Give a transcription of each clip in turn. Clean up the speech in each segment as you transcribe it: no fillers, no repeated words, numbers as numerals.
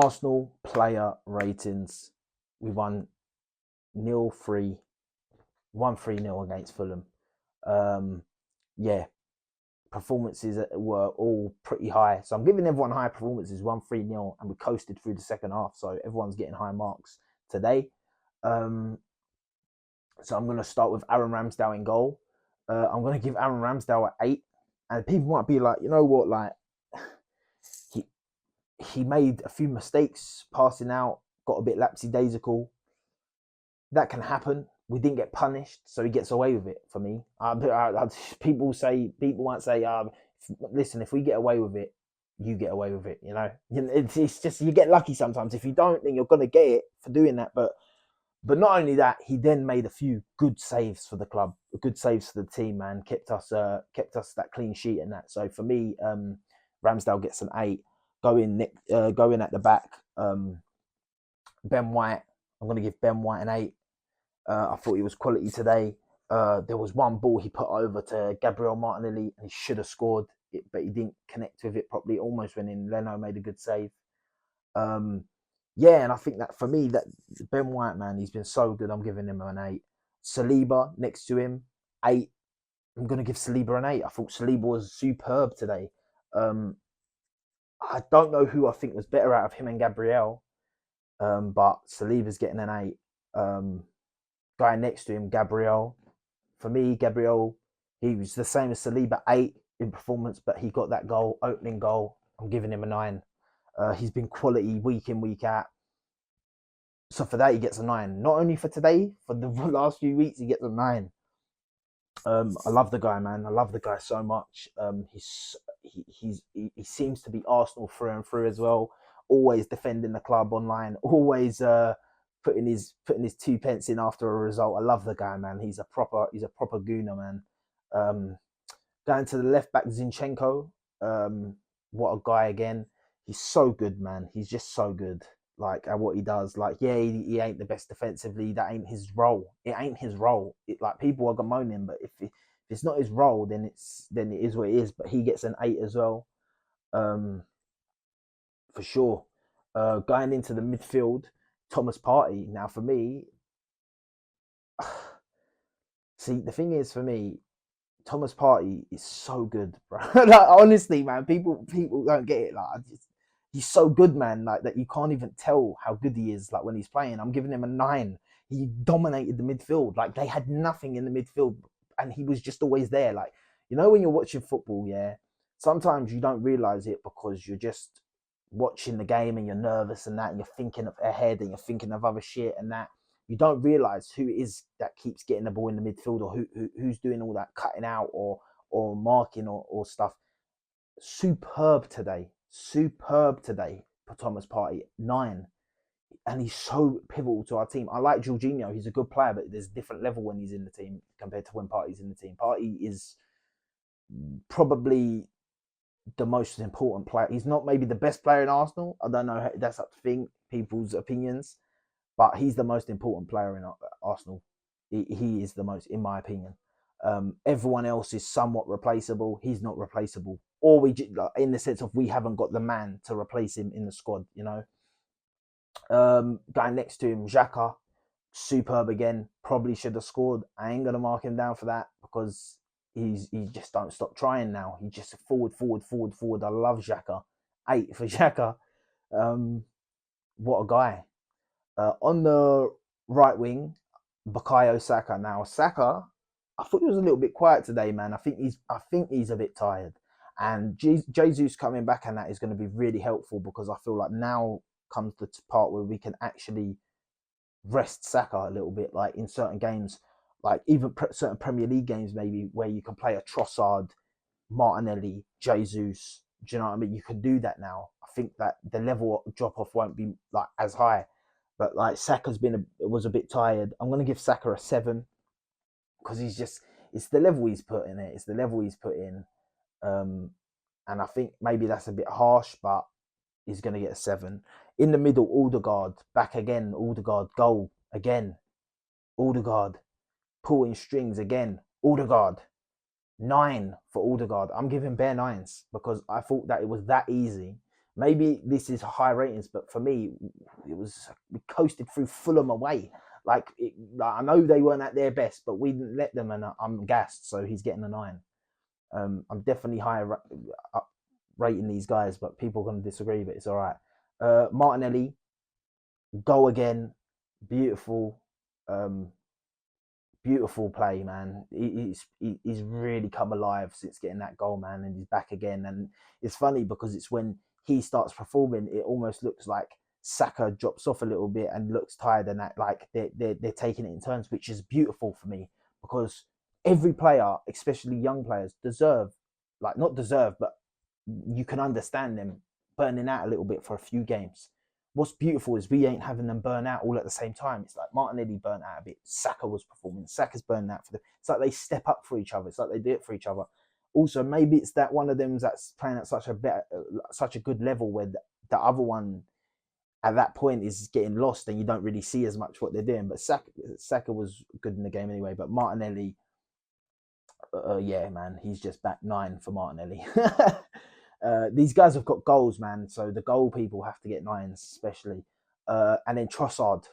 Arsenal player ratings. We won 0-3, 1-3-0 against Fulham. Yeah, performances were all pretty high. So I'm giving everyone high performances, 1-3-0, and we coasted through the second half. So everyone's getting high marks today. So I'm going to start with Aaron Ramsdale in goal. I'm going to give Aaron Ramsdale an 8. And people might be like, you know what, like, he he made a few mistakes passing out, got a bit lapsy-daisical. That can happen. We didn't get punished, so he gets away with it for me. People might say, listen, if we get away with it, you get away with it. You know, it's just you get lucky sometimes. If you don't, then you're gonna get it for doing that. But not only that, he then made a few good saves for the club, good saves for the team, man. Kept us that clean sheet and that. So for me, Ramsdale gets an 8. Going at the back, Ben White. I'm going to give Ben White an 8. I thought he was quality today. There was one ball he put over to Gabriel Martinelli, and he should have scored it, but he didn't connect with it properly. Almost went in. Leno made a good save. Yeah, and I think that for me, that Ben White, man, he's been so good. I'm giving him an 8. Saliba next to him, 8. I'm going to give Saliba an 8. I thought Saliba was superb today. I don't know who I think was better out of him and Gabriel, but Saliba's getting an 8. Guy next to him, Gabriel. For me, Gabriel, he was the same as Saliba, 8 in performance, but he got that opening goal. I'm giving him a 9. He's been quality week in, week out. So for that, he gets a 9. Not only for today, for the last few weeks, he gets a 9. I love the guy, man. I love the guy so much. He seems to be Arsenal through and through as well. Always defending the club online. Always putting his 2 pence in after a result. I love the guy, man. He's a proper gooner, man. Going to the left back, Zinchenko. What a guy again. He's so good, man. He's just so good. Like at what he does. Like, yeah, he ain't the best defensively. That ain't his role. It ain't his role. Like people are moaning, but if it's not his role, then it is what it is. But he gets an 8 as well, for sure. Going into the midfield, Thomas Partey. Now for me, see, the thing is for me, Thomas Partey is so good, bro. Like honestly, man, people don't get it. Like he's so good, man. Like that you can't even tell how good he is. Like when he's playing, I'm giving him a 9. He dominated the midfield. Like they had nothing in the midfield, and he was just always there. Like when you're watching football, yeah, sometimes you don't realize it because you're just watching the game and you're nervous and that, and you're thinking of ahead and you're thinking of other shit and that. You don't realize who it is that keeps getting the ball in the midfield, or who's doing all that cutting out or marking or stuff. Superb today for Thomas Partey, 9. And he's so pivotal to our team. I like Jorginho. He's a good player, but there's a different level when he's in the team compared to when Partey's in the team. Partey is probably the most important player. He's not maybe the best player in Arsenal. I don't know. That's up to people's opinions. But he's the most important player in Arsenal. He is the most, in my opinion. Everyone else is somewhat replaceable. He's not replaceable. Or in the sense of we haven't got the man to replace him in the squad, Guy next to him, Xhaka, superb again. Probably should have scored. I ain't going to mark him down for that because he just don't stop trying now. He just forward. I love Xhaka. 8 for Xhaka. What a guy. On the right wing, Bukayo Saka. Now Saka, I thought he was a little bit quiet today, man. I think he's a bit tired, and Jesus coming back and that is going to be really helpful because I feel like now comes the part where we can actually rest Saka a little bit, like in certain games, like even certain Premier League games, maybe where you can play a Trossard, Martinelli, Jesus. Do you know what I mean? You can do that now. I think that the level of drop off won't be like as high. But like Saka's was a bit tired. I'm gonna give Saka a 7 because it's the level he's put in it. It's the level he's put in, and I think maybe that's a bit harsh, but he's gonna get a 7. In the middle, Odegaard back again. Odegaard goal again. Odegaard pulling strings again. Odegaard 9 for Odegaard. I'm giving bare 9s because I thought that it was that easy. Maybe this is high ratings, but for me, it was we coasted through Fulham away. Like I know they weren't at their best, but we didn't let them, and I'm gassed. So he's getting a 9. I'm definitely higher rating these guys, but people are going to disagree. But it's all right. Martinelli, go again, beautiful, um, beautiful play, man. He's really come alive since getting that goal, man, and he's back again. And it's funny because it's when he starts performing, it almost looks like Saka drops off a little bit and looks tired, and that like they're taking it in turns, which is beautiful for me because every player, especially young players, deserve like not deserve, but you can understand them burning out a little bit for a few games. What's beautiful is we ain't having them burn out all at the same time. It's like Martinelli burnt out a bit. Saka was performing. Saka's burning out for them. It's like they step up for each other. It's like they do it for each other. Also, maybe it's that one of them that's playing at such a good level where the other one at that point is getting lost and you don't really see as much what they're doing. But Saka was good in the game anyway. But Martinelli, yeah, man, he's just back 9 for Martinelli. These guys have got goals, man. So the goal people have to get 9s, especially. And then Trossard.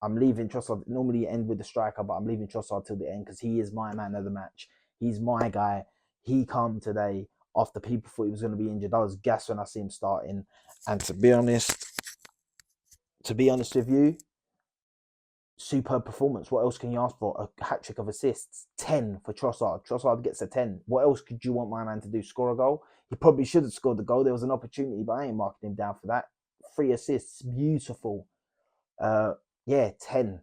I'm leaving Trossard. Normally end with the striker, but I'm leaving Trossard till the end because he is my man of the match. He's my guy. He come today after people thought he was going to be injured. I was gassed when I see him starting. And to be honest with you, superb performance. What else can you ask for? A hat trick of assists. 10 for Trossard. Trossard gets a 10. What else could you want my man to do? Score a goal? He probably should have scored the goal. There was an opportunity, but I ain't marking him down for that. 3 assists. Beautiful. Yeah, 10.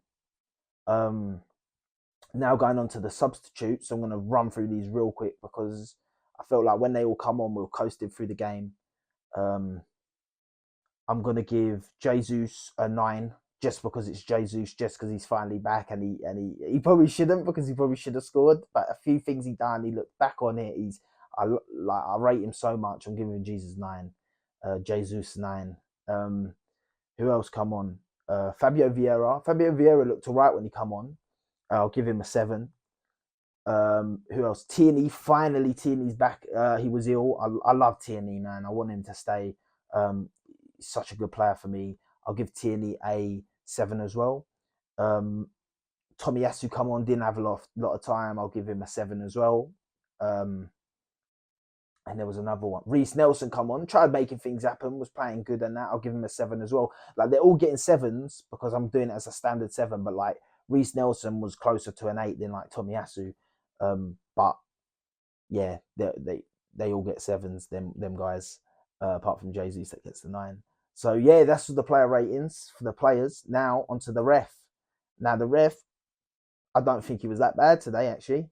Now going on to the substitutes, I'm going to run through these real quick because I felt like when they all come on, we were coasting through the game. I'm going to give Jesus a 9 just because it's Jesus, just because he's finally back, and he probably shouldn't because he probably should have scored. But a few things he done, he looked back on it. I rate him so much. I'm giving Jesus 9, Jesus 9. Who else come on? Fabio Vieira. Fabio Vieira looked alright when he come on. I'll give him a 7. Who else? Tierney. Finally, Tierney's back. He was ill. I love Tierney, man. I want him to stay. Such a good player for me. I'll give Tierney a 7 as well. Tomiyasu come on, didn't have a lot of time. I'll give him a 7 as well. And there was another one. Reece Nelson come on, tried making things happen, was playing good and that. I'll give him a 7 as well. Like they're all getting 7s because I'm doing it as a standard 7. But like Reece Nelson was closer to an 8 than like Tomiyasu. But yeah, they all get 7s. Them guys, apart from Jesus that gets the 9. So yeah, that's the player ratings for the players. Now onto the ref. Now the ref, I don't think he was that bad today actually.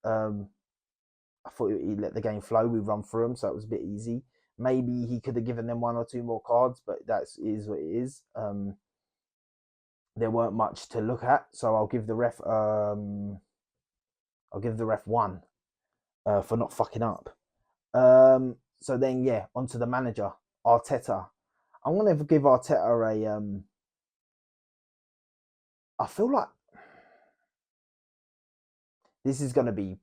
I thought he let the game flow. We run through him, so it was a bit easy. Maybe he could have given them 1 or 2 more cards, but that is what it is. There weren't much to look at, so I'll give the ref 1 for not fucking up. So then yeah, onto the manager, Arteta. I'm gonna give Arteta a I feel like this is gonna be,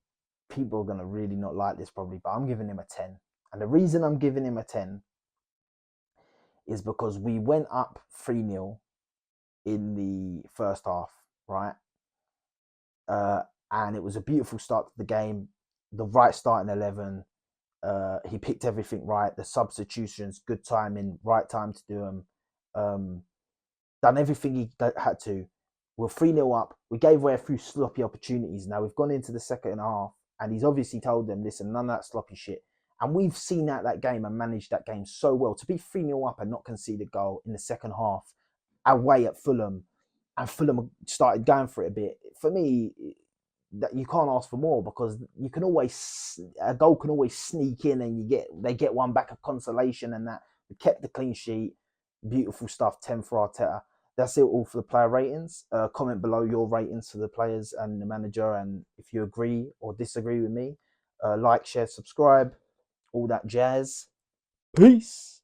people are gonna really not like this probably, but I'm giving him a 10. And the reason I'm giving him a 10 is because we went up 3-0 in the first half, right? And it was a beautiful start to the game. The right starting 11. He picked everything right. The substitutions, good timing, right time to do them. Done everything he had to. We're 3-0 up. We gave away a few sloppy opportunities. Now we've gone into the second half, and he's obviously told them, listen, none of that sloppy shit. And we've seen that game and managed that game so well. To be 3-0 up and not concede a goal in the second half away at Fulham, and Fulham started going for it a bit. For me, that you can't ask for more because you can always, a goal can always sneak in and they get one back of consolation, and that we kept the clean sheet. Beautiful stuff. 10 for Arteta. That's it all for the player ratings. Comment below your ratings for the players and the manager, and if you agree or disagree with me. Like, share, subscribe, all that jazz. Peace.